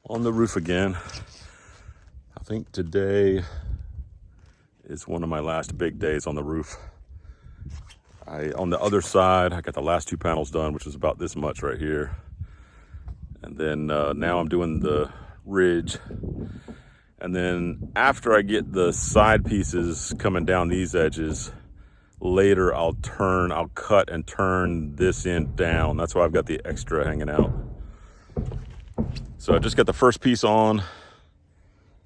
On the roof again. I think today is one of my last big days on the roof. On the other side, I got the last 2 panels done, which is about this much right here. And then now I'm doing the ridge. And then after I get the side pieces coming down these edges, later I'll cut and turn this end down. That's why I've got the extra hanging out. So I just got the first piece on.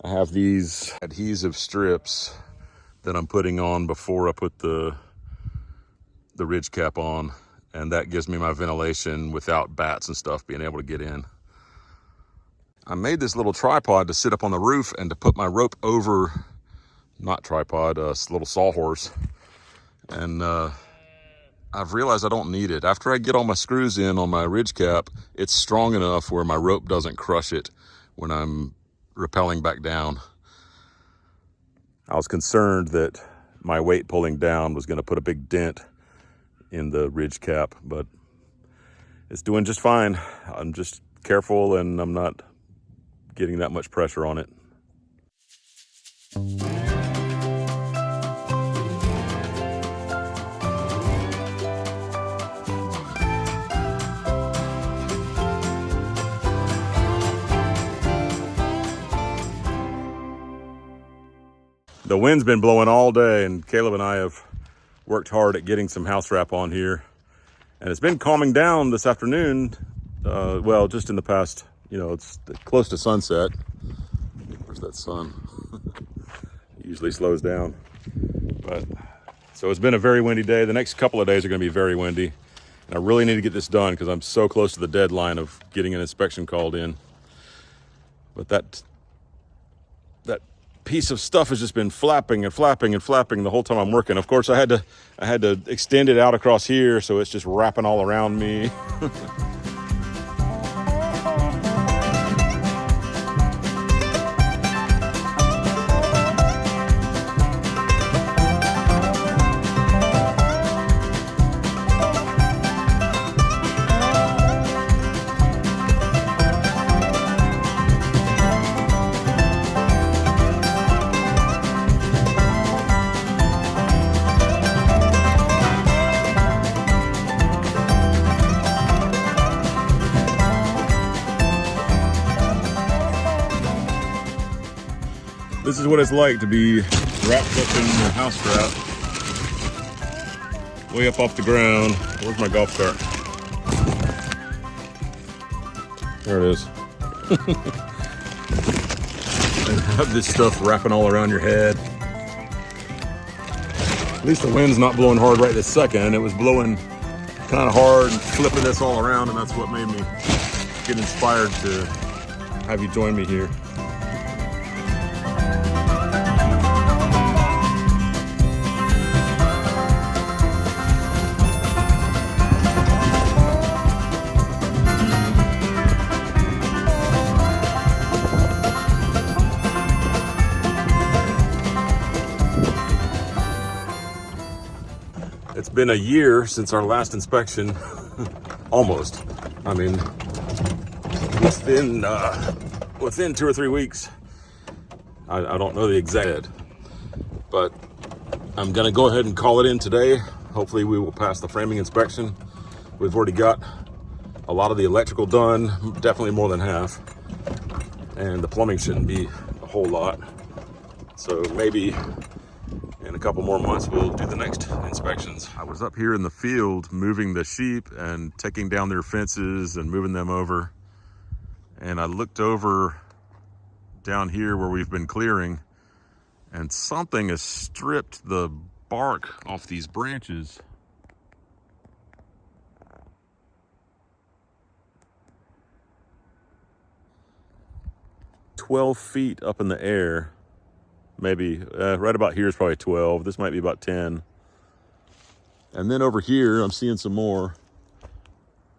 I have these adhesive strips that I'm putting on before I put the ridge cap on, and that gives me my ventilation without bats and stuff being able to get in. I made this little tripod to sit up on the roof and to put my rope over, not tripod, a little sawhorse. And I've realized I don't need it. After I get all my screws in on my ridge cap, it's strong enough where my rope doesn't crush it when I'm rappelling back down. I was concerned that my weight pulling down was going to put a big dent in the ridge cap, but it's doing just fine. I'm just careful and I'm not getting that much pressure on it. The wind's been blowing all day, and Caleb and I have worked hard at getting some house wrap on here. And it's been calming down this afternoon. Well, just in the past, it's close to sunset. Where's that sun? It usually slows down. But so it's been a very windy day. The next couple of days are going to be very windy. And I really need to get this done because I'm so close to the deadline of getting an inspection called in. But that piece of stuff has just been flapping and flapping and flapping the whole time I'm working. Of course, I had to extend it out across here, so it's just wrapping all around me. This is what it's like to be wrapped up in the house wrap, way up off the ground. Where's my golf cart? There it is. And have this stuff wrapping all around your head. At least the wind's not blowing hard right this second. It was blowing kind of hard and flipping this all around, and that's what made me get inspired to have you join me here. It's been a year since our last inspection, almost. I mean, within 2 or 3 weeks. I don't know the exact, but I'm gonna go ahead and call it in today. Hopefully we will pass the framing inspection. We've already got a lot of the electrical done, definitely more than half. And the plumbing shouldn't be a whole lot. So maybe in a couple more months, we'll do the next inspections. I was up here in the field moving the sheep and taking down their fences and moving them over. And I looked over down here where we've been clearing, and something has stripped the bark off these branches. "12 feet up in the air." Maybe right about here is probably 12. This might be about 10. And then over here, I'm seeing some more.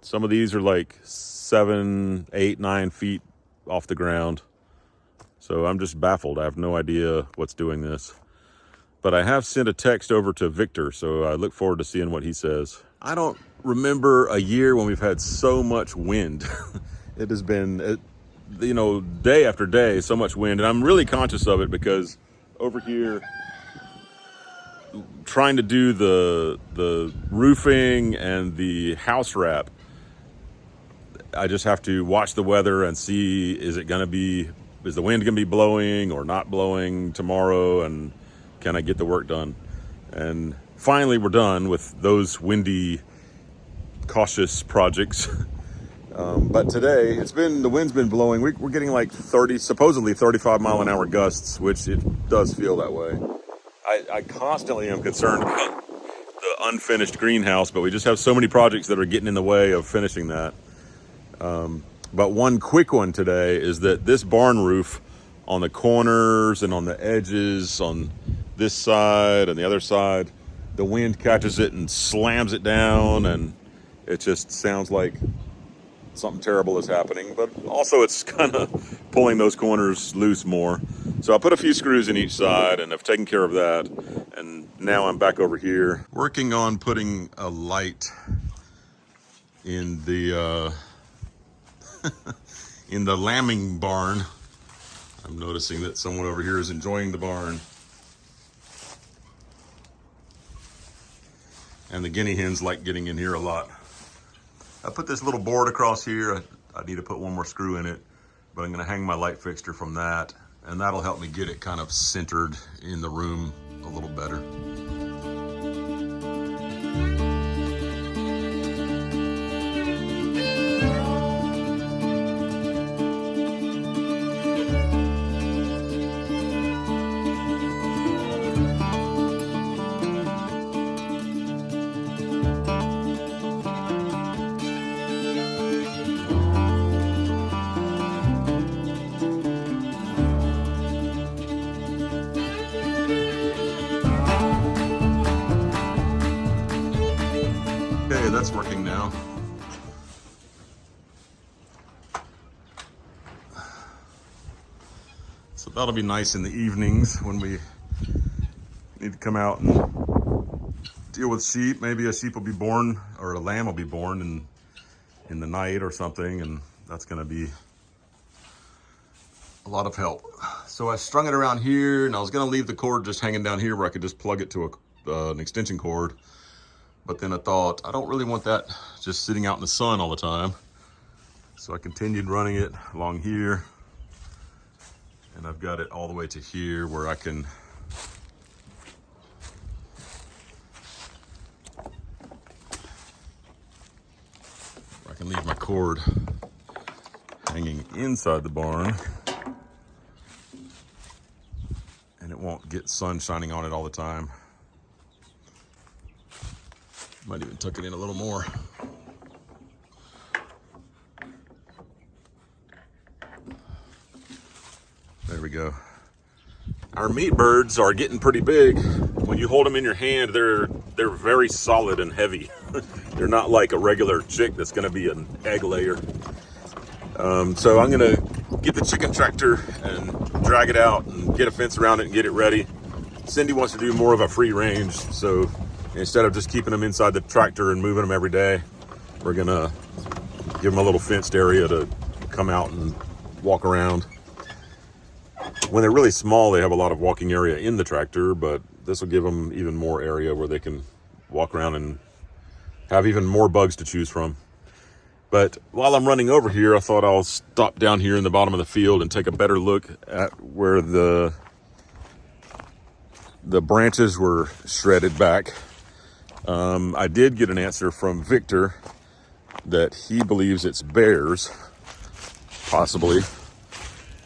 Some of these are like 7, 8, 9 feet off the ground. So I'm just baffled. I have no idea what's doing this. But I have sent a text over to Victor, so I look forward to seeing what he says. I don't remember a year when we've had so much wind. It has been you know, day after day, so much wind, and I'm really conscious of it because over here, trying to do the roofing and the house wrap, I just have to watch the weather and see, is the wind gonna be blowing or not blowing tomorrow, and can I get the work done? And finally we're done with those windy, cautious projects. But today the wind's been blowing. We're getting like supposedly 35 mile an hour gusts, which it does feel that way. I constantly am concerned about the unfinished greenhouse, but we just have so many projects that are getting in the way of finishing that. But one quick one today is that this barn roof on the corners and on the edges on this side and the other side, the wind catches it and slams it down, and it just sounds like something terrible is happening, but also it's kind of pulling those corners loose more. So I put a few screws in each side and I've taken care of that. And now I'm back over here working on putting a light in the in the lambing barn. I'm noticing that someone over here is enjoying the barn. And the guinea hens like getting in here a lot. I put this little board across here. I need to put one more screw in it, but I'm gonna hang my light fixture from that, and that'll help me get it kind of centered in the room a little better. Okay, that's working now. So that'll be nice in the evenings when we need to come out and deal with sheep. Maybe a sheep will be born, or a lamb will be born in the night or something, and that's gonna be a lot of help. So I strung it around here, and I was gonna leave the cord just hanging down here where I could just plug it to an extension cord. But then I thought, I don't really want that just sitting out in the sun all the time. So I continued running it along here. And I've got it all the way to here where I can leave my cord hanging inside the barn. And it won't get sun shining on it all the time. Might even tuck it in a little more. There we go. Our meat birds are getting pretty big. When you hold them in your hand, they're very solid and heavy. They're not like a regular chick that's gonna be an egg layer. So I'm gonna get the chicken tractor and drag it out and get a fence around it and get it ready. Cindy wants to do more of a free range, so instead of just keeping them inside the tractor and moving them every day, we're gonna give them a little fenced area to come out and walk around. When they're really small, they have a lot of walking area in the tractor, but this will give them even more area where they can walk around and have even more bugs to choose from. But while I'm running over here, I thought I'll stop down here in the bottom of the field and take a better look at where the branches were shredded back. I did get an answer from Victor that he believes it's bears, possibly.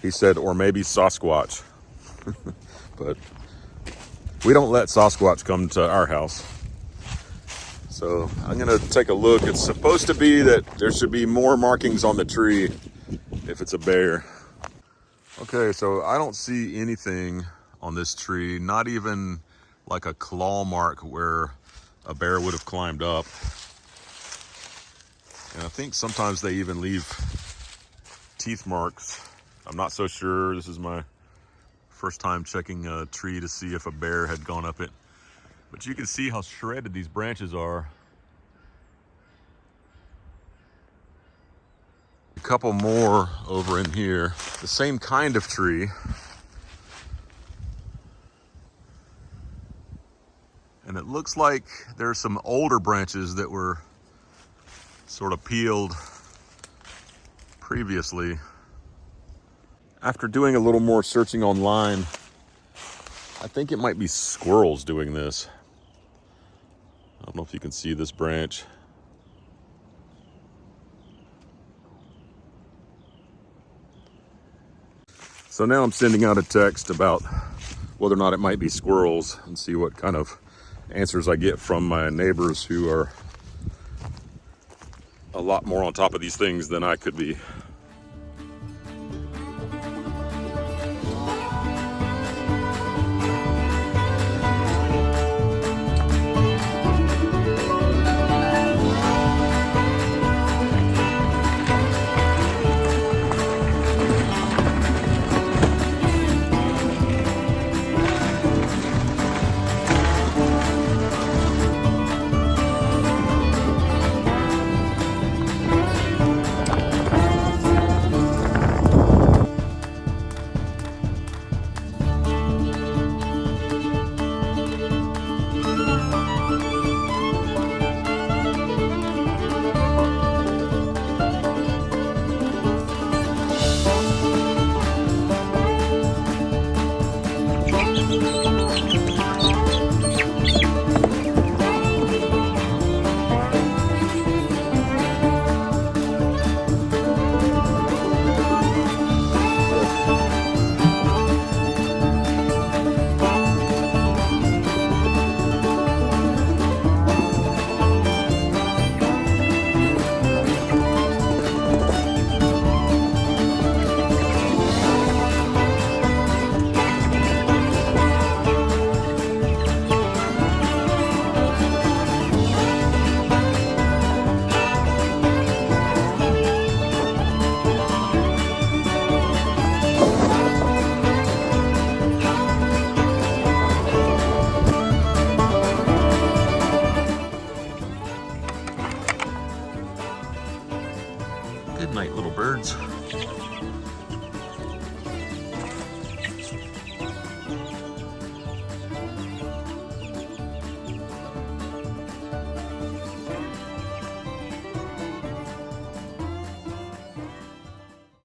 He said, or maybe Sasquatch. But we don't let Sasquatch come to our house. So I'm gonna take a look. It's supposed to be that there should be more markings on the tree if it's a bear. Okay, so I don't see anything on this tree, not even like a claw mark where a bear would have climbed up. And I think sometimes they even leave teeth marks. I'm not so sure. This is my first time checking a tree to see if a bear had gone up it. But you can see how shredded these branches are. couple more over in here. The same kind of tree. And it looks like there's some older branches that were sort of peeled previously. After doing a little more searching online, I think it might be squirrels doing this. I don't know if you can see this branch. So now I'm sending out a text about whether or not it might be squirrels and see what kind of answers I get from my neighbors who are a lot more on top of these things than I could be.